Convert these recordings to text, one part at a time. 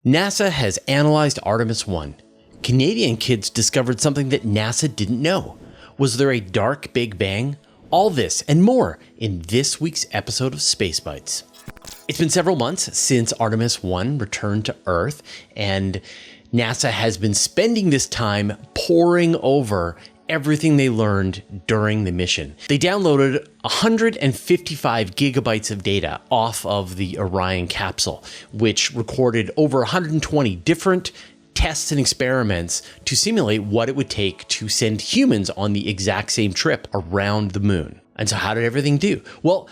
NASA has analyzed Artemis 1. Canadian kids discovered something that NASA didn't know. Was there a dark Big Bang? All this and more in this week's episode of Space Bites. It's been several months since Artemis 1 returned to Earth, and NASA has been spending this time poring over everything they learned during the mission. They downloaded 155 gigabytes of data off of the Orion capsule, which recorded over 120 different tests and experiments to simulate what it would take to send humans on the exact same trip around the moon. And so how did everything do? Well,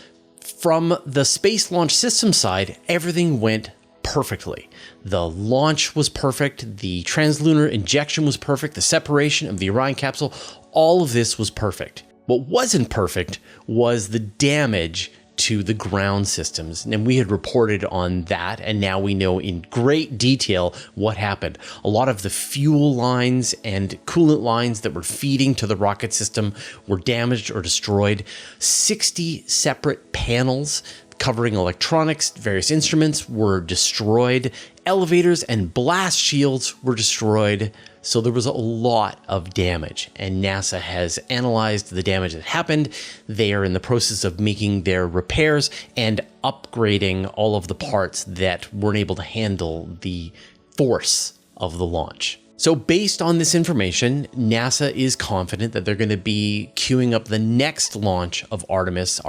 from the Space Launch System side, everything went perfectly. The launch was perfect, the translunar injection was perfect, the separation of the Orion capsule, all of this was perfect. What wasn't perfect was the damage to the ground systems, and we had reported on that, and now we know in great detail what happened. A lot of the fuel lines and coolant lines that were feeding to the rocket system were damaged or destroyed. 60 separate panels covering electronics, various instruments were destroyed. Elevators and blast shields were destroyed. So there was a lot of damage, and NASA has analyzed the damage that happened. They are in the process of making their repairs and upgrading all of the parts that weren't able to handle the force of the launch. So based on this information, NASA is confident that they're going to be queuing up the next launch of Artemis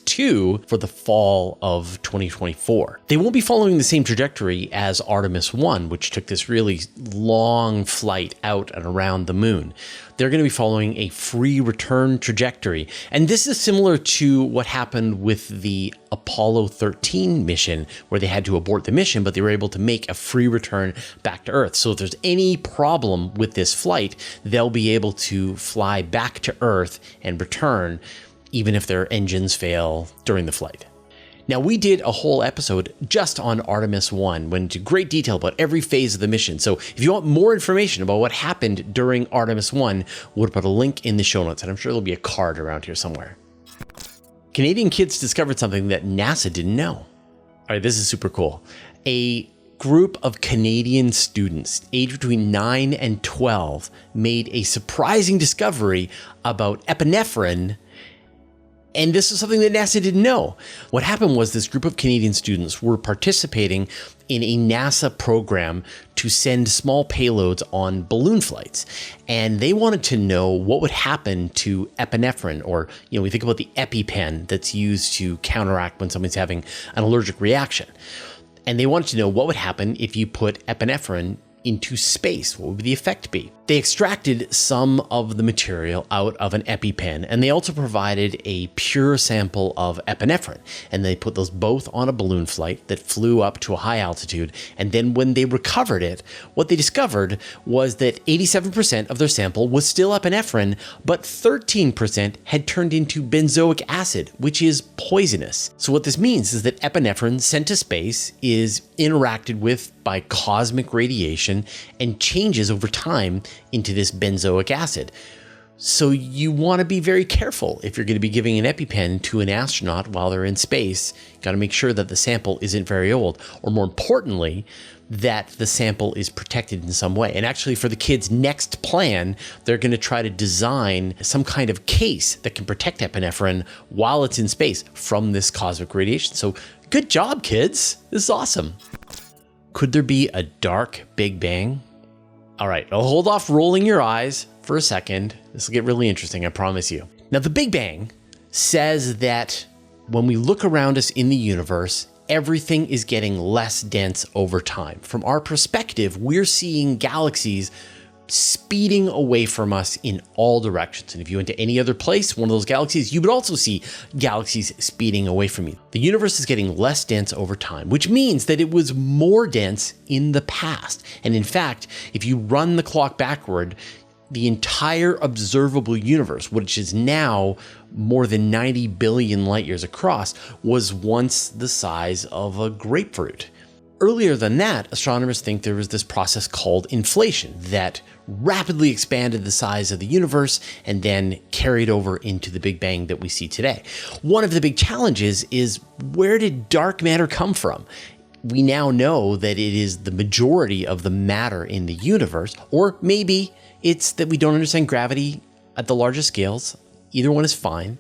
2, for the fall of 2024. They won't be following the same trajectory as Artemis 1, which took this really long flight out and around the moon. They're going to be following a free return trajectory. And this is similar to what happened with the Apollo 13 mission, where they had to abort the mission, but they were able to make a free return back to Earth. So if there's any problem with this flight, they'll be able to fly back to Earth and return, even if their engines fail during the flight. Now, we did a whole episode just on Artemis 1, went into great detail about every phase of the mission. So if you want more information about what happened during Artemis 1, we'll put a link in the show notes, and I'm sure there'll be a card around here somewhere. Canadian kids discovered something that NASA didn't know. All right, this is super cool. A group of Canadian students aged between 9 and 12 made a surprising discovery about epinephrine. And this is something that NASA didn't know. What happened was this group of Canadian students were participating in a NASA program to send small payloads on balloon flights. And they wanted to know what would happen to epinephrine, or, we think about the EpiPen that's used to counteract when someone's having an allergic reaction. And they wanted to know what would happen if you put epinephrine into space. What would the effect be? They extracted some of the material out of an EpiPen, and they also provided a pure sample of epinephrine. And they put those both on a balloon flight that flew up to a high altitude. And then when they recovered it, what they discovered was that 87% of their sample was still epinephrine, but 13% had turned into benzoic acid, which is poisonous. So what this means is that epinephrine sent to space is interacted with by cosmic radiation and changes over time into this benzoic acid. So you want to be very careful if you're going to be giving an EpiPen to an astronaut while they're in space. You got to make sure that the sample isn't very old, or more importantly, that the sample is protected in some way. And actually, for the kids' next plan, they're going to try to design some kind of case that can protect epinephrine while it's in space from this cosmic radiation. So good job, kids. This is awesome. Could there be a dark Big Bang? All right, I'll hold off rolling your eyes for a second. This will get really interesting, I promise you. Now, the Big Bang says that when we look around us in the universe, everything is getting less dense over time. From our perspective, we're seeing galaxies speeding away from us in all directions. And if you went to any other place, one of those galaxies, you would also see galaxies speeding away from you. The universe is getting less dense over time, which means that it was more dense in the past. And in fact, if you run the clock backward, the entire observable universe, which is now more than 90 billion light years across, was once the size of a grapefruit. Earlier than that, astronomers think there was this process called inflation that rapidly expanded the size of the universe and then carried over into the Big Bang that we see today. One of the big challenges is, where did dark matter come from? we now know that it is the majority of the matter in the universe, or maybe it's that we don't understand gravity at the largest scales. Either one is fine.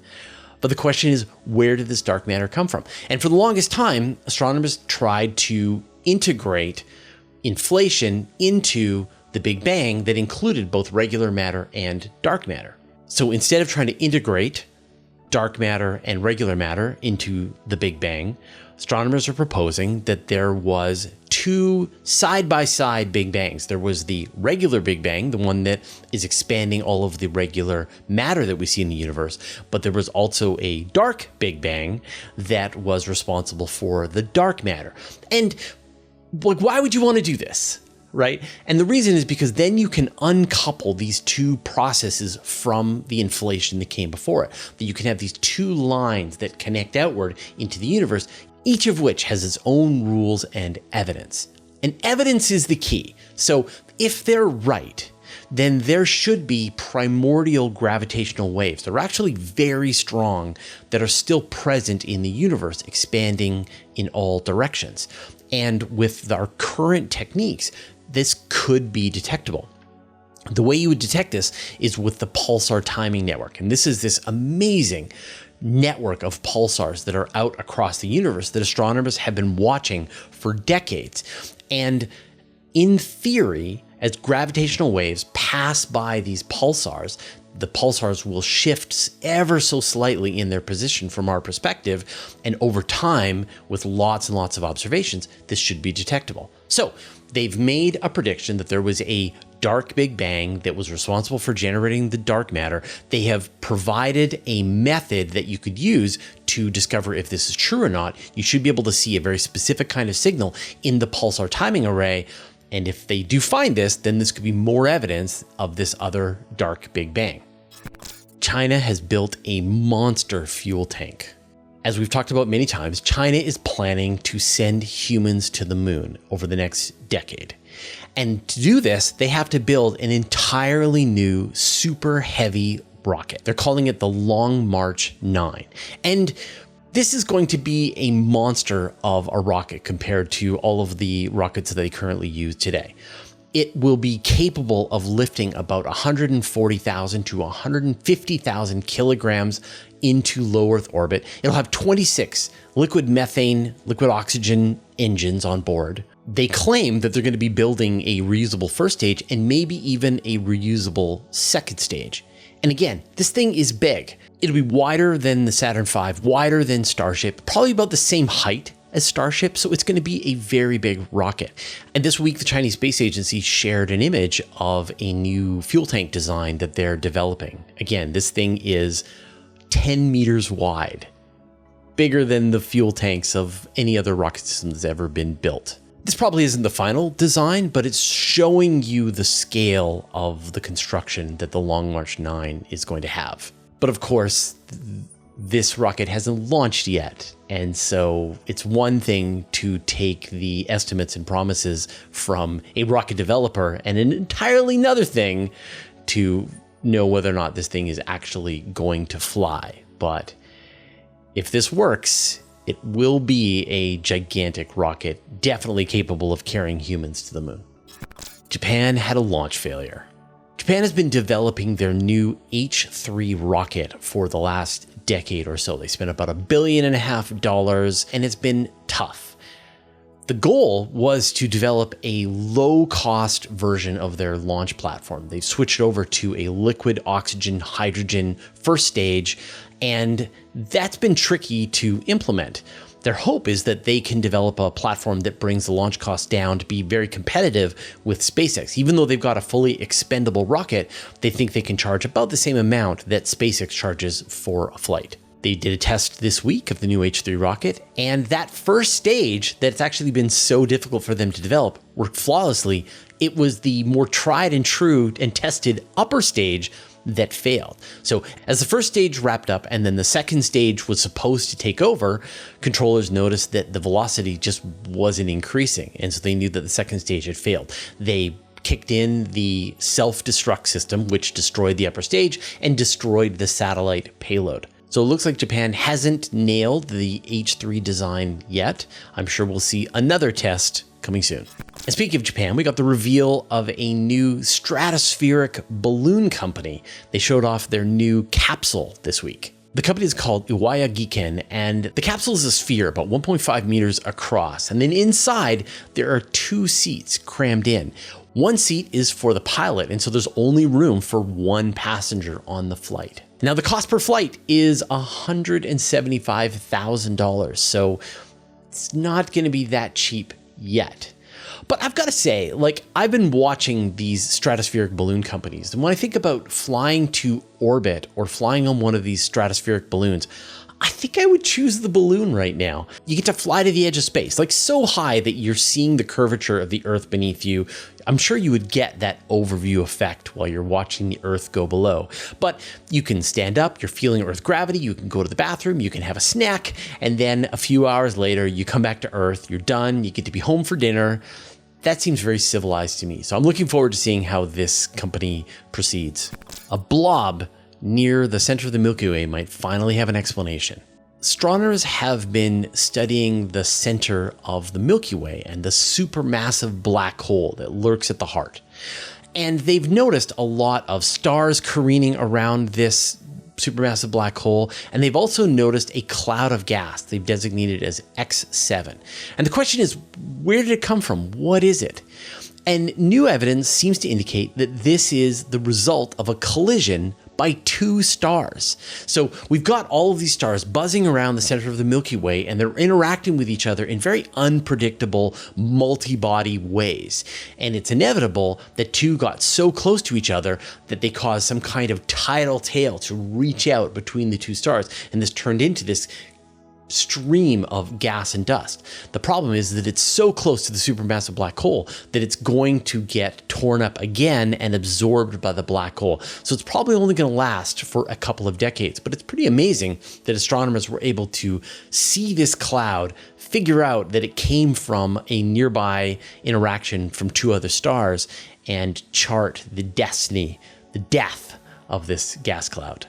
But the question is, where did this dark matter come from? And for the longest time, astronomers tried to integrate inflation into the Big Bang that included both regular matter and dark matter. So instead of trying to integrate dark matter and regular matter into the Big Bang, astronomers are proposing that there was two side-by-side Big Bangs. There was the regular Big Bang, the one that is expanding all of the regular matter that we see in the universe, but there was also a dark Big Bang that was responsible for the dark matter. And like, why would you want to do this? Right? And the reason is because then you can uncouple these two processes from the inflation that came before it. That you can have these two lines that connect outward into the universe, each of which has its own rules and evidence. And evidence is the key. So if they're right, then there should be primordial gravitational waves. They're actually very strong that are still present in the universe, expanding in all directions. And with our current techniques, this could be detectable. The way you would detect this is with the pulsar timing network. And this is this amazing network of pulsars that are out across the universe that astronomers have been watching for decades. And in theory, as gravitational waves pass by these pulsars, the pulsars will shift ever so slightly in their position from our perspective. And over time, with lots and lots of observations, this should be detectable. So they've made a prediction that there was a dark Big Bang that was responsible for generating the dark matter. They have provided a method that you could use to discover if this is true or not. You should be able to see a very specific kind of signal in the pulsar timing array. And if they do find this, then this could be more evidence of this other dark Big Bang. China has built a monster fuel tank. As we've talked about many times, China is planning to send humans to the moon over the next decade. And to do this, they have to build an entirely new, super heavy rocket. They're calling it the Long March 9. And this is going to be a monster of a rocket compared to all of the rockets that they currently use today. It will be capable of lifting about 140,000 to 150,000 kilograms into low Earth orbit. It'll have 26 liquid methane, liquid oxygen engines on board. They claim that they're going to be building a reusable first stage and maybe even a reusable second stage. And again, this thing is big. It'll be wider than the Saturn V, wider than Starship, probably about the same height as Starship, so it's going to be a very big rocket. And this week, the Chinese Space Agency shared an image of a new fuel tank design that they're developing. Again, this thing is 10 meters wide, bigger than the fuel tanks of any other rocket system that's ever been built. This probably isn't the final design, but it's showing you the scale of the construction that the Long March 9 is going to have. But of course, this rocket hasn't launched yet. And so it's one thing to take the estimates and promises from a rocket developer and an entirely another thing to know whether or not this thing is actually going to fly. But if this works, it will be a gigantic rocket, definitely capable of carrying humans to the moon. Japan had a launch failure. Japan has been developing their new H3 rocket for the last decade or so. They spent about $1.5 billion, and it's been tough. The goal was to develop a low-cost version of their launch platform. They've switched over to a liquid oxygen hydrogen first stage, and that's been tricky to implement. Their hope is that they can develop a platform that brings the launch costs down to be very competitive with SpaceX. Even though they've got a fully expendable rocket, they think they can charge about the same amount that SpaceX charges for a flight. They did a test this week of the new H3 rocket, and that first stage that's actually been so difficult for them to develop worked flawlessly. It was the more tried and true and tested upper stage that failed. So as the first stage wrapped up and then the second stage was supposed to take over, controllers noticed that the velocity just wasn't increasing. And so they knew that the second stage had failed. They kicked in the self-destruct system, which destroyed the upper stage and destroyed the satellite payload. So it looks like Japan hasn't nailed the H3 design yet. I'm sure we'll see another test coming soon. And speaking of Japan, we got the reveal of a new stratospheric balloon company. They showed off their new capsule this week. The company is called Iwaya Giken, and the capsule is a sphere about 1.5 meters across. And then inside, there are 2 seats crammed in. One seat is for the pilot, and so there's only room for 1 passenger on the flight. Now, the cost per flight is $175,000, so it's not going to be that cheap yet. But I've got to say, like, I've been watching these stratospheric balloon companies, and when I think about flying to orbit or flying on one of these stratospheric balloons, I think I would choose the balloon right now. You get to fly to the edge of space, like so high that you're seeing the curvature of the Earth beneath you. I'm sure you would get that overview effect while you're watching the Earth go below. But you can stand up, you're feeling Earth gravity, you can go to the bathroom, you can have a snack, and then a few hours later, you come back to Earth, you're done, you get to be home for dinner. That seems very civilized to me. So I'm looking forward to seeing how this company proceeds. A blob near the center of the Milky Way might finally have an explanation. Astronomers have been studying the center of the Milky Way and the supermassive black hole that lurks at the heart. And they've noticed a lot of stars careening around this supermassive black hole, and they've also noticed a cloud of gas they've designated as X7. And the question is, where did it come from? What is it? And new evidence seems to indicate that this is the result of a collision by 2 stars. So we've got all of these stars buzzing around the center of the Milky Way, and they're interacting with each other in very unpredictable multi-body ways. And it's inevitable that 2 got so close to each other that they caused some kind of tidal tail to reach out between the 2 stars, and this turned into this stream of gas and dust. The problem is that it's so close to the supermassive black hole that it's going to get torn up again and absorbed by the black hole. So it's probably only going to last for a couple of decades, but it's pretty amazing that astronomers were able to see this cloud, figure out that it came from a nearby interaction from 2 other stars, and chart the destiny, the death of this gas cloud.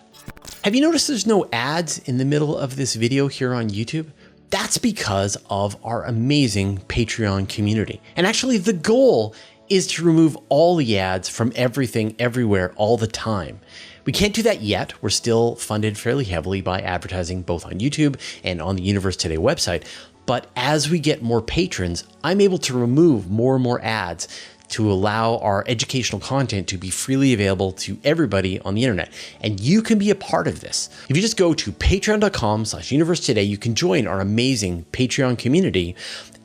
Have you noticed there's no ads in the middle of this video here on YouTube? That's because of our amazing Patreon community. And actually the goal is to remove all the ads from everything, everywhere, all the time. We can't do that yet. We're still funded fairly heavily by advertising both on YouTube and on the Universe Today website. But as we get more patrons, I'm able to remove more and more ads to allow our educational content to be freely available to everybody on the internet. And you can be a part of this. If you just go to patreon.com/universetoday, you can join our amazing Patreon community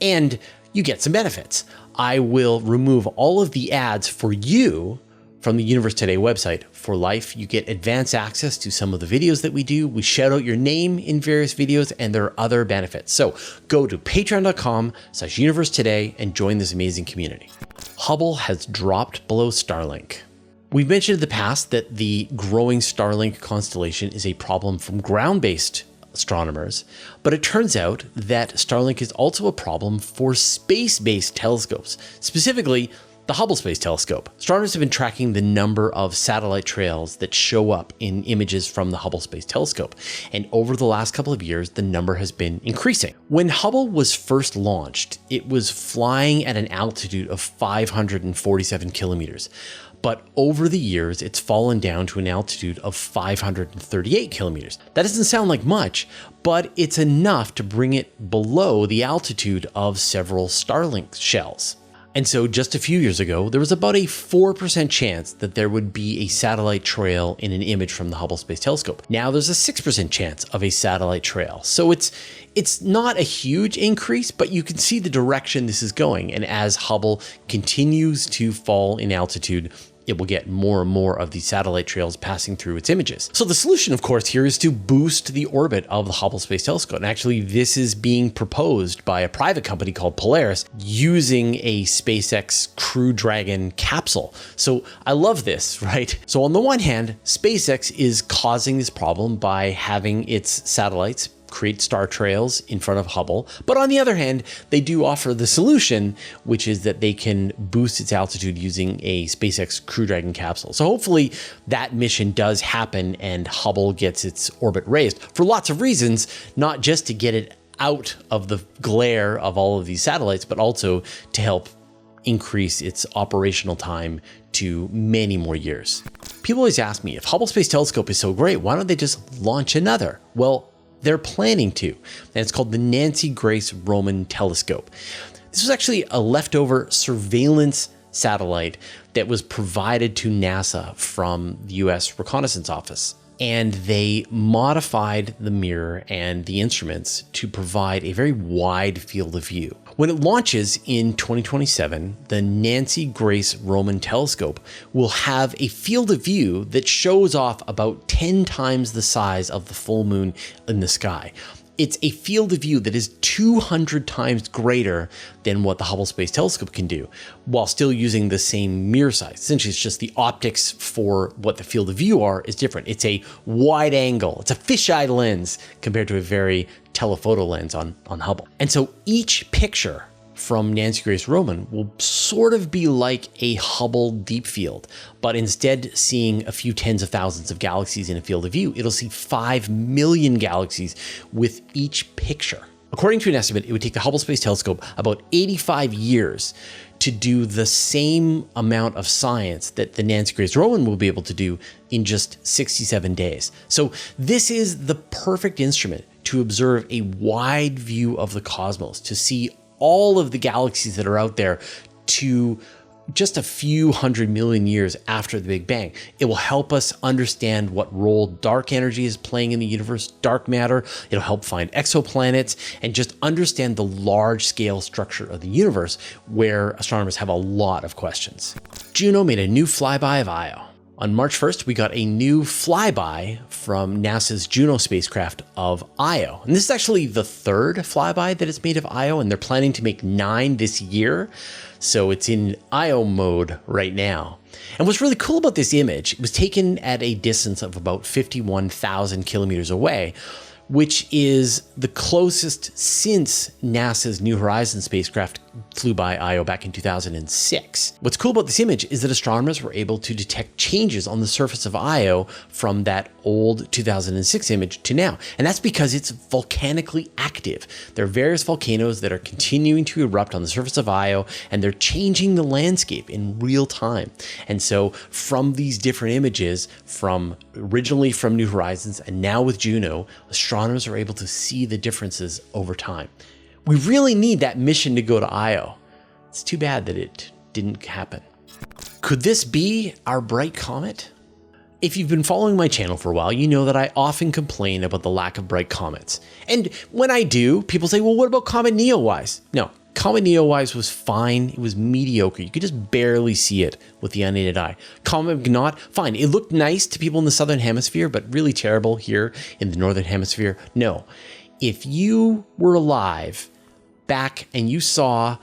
and you get some benefits. I will remove all of the ads for you from the Universe Today website for life. You get advanced access to some of the videos that we do. We shout out your name in various videos, and there are other benefits. So go to patreon.com/universetoday and join this amazing community. Hubble has dropped below Starlink. We've mentioned in the past that the growing Starlink constellation is a problem from ground-based astronomers, but it turns out that Starlink is also a problem for space-based telescopes, specifically the Hubble Space Telescope. Astronomers have been tracking the number of satellite trails that show up in images from the Hubble Space Telescope, and over the last couple of years, the number has been increasing. When Hubble was first launched, it was flying at an altitude of 547 kilometers. But over the years, it's fallen down to an altitude of 538 kilometers. That doesn't sound like much, but it's enough to bring it below the altitude of several Starlink shells. And so just a few years ago, there was about a 4% chance that there would be a satellite trail in an image from the Hubble Space Telescope. Now there's a 6% chance of a satellite trail. So it's not a huge increase, but you can see the direction this is going. And as Hubble continues to fall in altitude, it will get more and more of these satellite trails passing through its images. So the solution, of course, here is to boost the orbit of the Hubble Space Telescope. And actually, this is being proposed by a private company called Polaris using a SpaceX Crew Dragon capsule. So I love this, right? So on the one hand, SpaceX is causing this problem by having its satellites create star trails in front of Hubble. But on the other hand, they do offer the solution, which is that they can boost its altitude using a SpaceX Crew Dragon capsule. So hopefully that mission does happen and Hubble gets its orbit raised for lots of reasons, not just to get it out of the glare of all of these satellites, but also to help increase its operational time to many more years. People always ask me, if Hubble Space Telescope is so great, why don't they just launch another? Well, they're planning to, and it's called the Nancy Grace Roman Telescope. This was actually a leftover surveillance satellite that was provided to NASA from the US Reconnaissance Office. And they modified the mirror and the instruments to provide a very wide field of view. When it launches in 2027, the Nancy Grace Roman Telescope will have a field of view that shows off about 10 times the size of the full moon in the sky. It's a field of view that is 200 times greater than what the Hubble Space Telescope can do, while still using the same mirror size. Essentially, it's just the optics for what the field of view are is different. It's a wide angle. It's a fisheye lens compared to a very telephoto lens on Hubble. And so each picture from Nancy Grace Roman will sort of be like a Hubble deep field, but instead seeing a few tens of thousands of galaxies in a field of view, it'll see 5 million galaxies with each picture. According to an estimate, it would take the Hubble Space Telescope about 85 years to do the same amount of science that the Nancy Grace Roman will be able to do in just 67 days. So this is the perfect instrument to observe a wide view of the cosmos, to see all of the galaxies that are out there to just a few 100 million years after the Big Bang. It will help us understand what role dark energy is playing in the universe, dark matter. It'll help find exoplanets and just understand the large scale structure of the universe, where astronomers have a lot of questions. Juno made a new flyby of Io. On March 1st, we got a new flyby from NASA's Juno spacecraft of Io. And this is actually the third flyby that it's made of Io, and they're planning to make 9 this year. So it's in Io mode right now. And what's really cool about this image, it was taken at a distance of about 51,000 kilometers away, which is the closest since NASA's New Horizons spacecraft flew by Io back in 2006. What's cool about this image is that astronomers were able to detect changes on the surface of Io from that old 2006 image to now. And that's because it's volcanically active. There are various volcanoes that are continuing to erupt on the surface of Io, and they're changing the landscape in real time. And so from these different images, from originally from New Horizons and now with Juno, astronomers are able to see the differences over time. We really need that mission to go to Io. It's too bad that it didn't happen. Could this be our Bright Comet? If you've been following my channel for a while, you know that I often complain about the lack of bright comets. And when I do, people say, well, what about Comet Neowise? No, Comet Neowise was fine. It was mediocre. You could just barely see it with the unaided eye. Comet Gnat, fine. It looked nice to people in the southern hemisphere, but really terrible here in the northern hemisphere. No. If you were alive back and you saw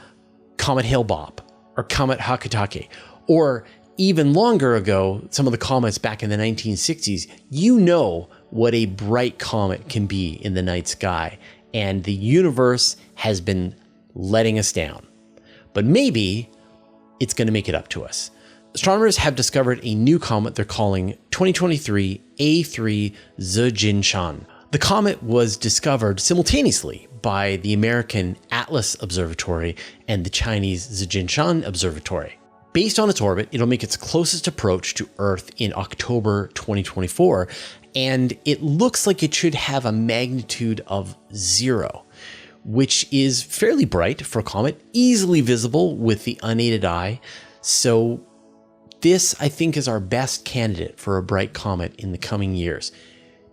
Comet Hale-Bopp or Comet Hyakutake, or even longer ago, some of the comets back in the 1960s, you know what a bright comet can be in the night sky. And the universe has been letting us down. But maybe it's going to make it up to us. Astronomers have discovered a new comet they're calling 2023 A3 Zijinshan. The comet was discovered simultaneously by the American Atlas Observatory and the Chinese Zijinshan Observatory. Based on its orbit, it'll make its closest approach to Earth in October 2024, and it looks like it should have a magnitude of 0, which is fairly bright for a comet, easily visible with the unaided eye. So this, I think, is our best candidate for a bright comet in the coming years.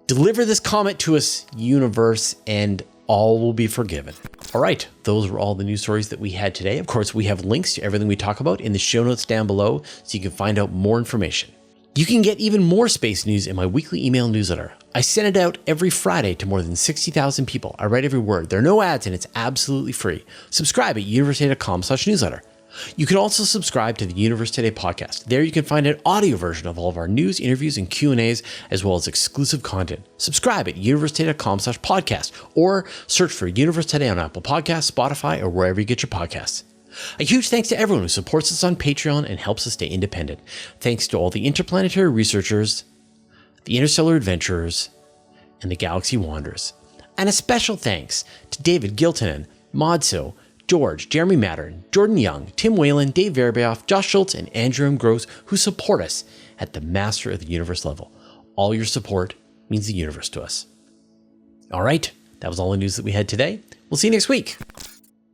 Deliver this comet to us, universe, and all will be forgiven. All right, those were all the news stories that we had today. Of course, we have links to everything we talk about in the show notes down below, so you can find out more information. You can get even more space news in my weekly email newsletter. I send it out every Friday to more than 60,000 people. I write every word. There are no ads and it's absolutely free. Subscribe at university.com/newsletter. You can also subscribe to the Universe Today podcast. There you can find an audio version of all of our news, interviews, and Q&As, as well as exclusive content. Subscribe at universetoday.com/podcast or search for Universe Today on Apple Podcasts, Spotify, or wherever you get your podcasts. A huge thanks to everyone who supports us on Patreon and helps us stay independent. Thanks to all the interplanetary researchers, the interstellar adventurers, and the galaxy wanderers. And a special thanks to David Giltonen, Modso, George, Jeremy Mattern, Jordan Young, Tim Whalen, Dave Verbeoff, Josh Schultz, and Andrew M. Gross, who support us at the Master of the Universe level. All your support means the universe to us. All right, that was all the news that we had today. We'll see you next week.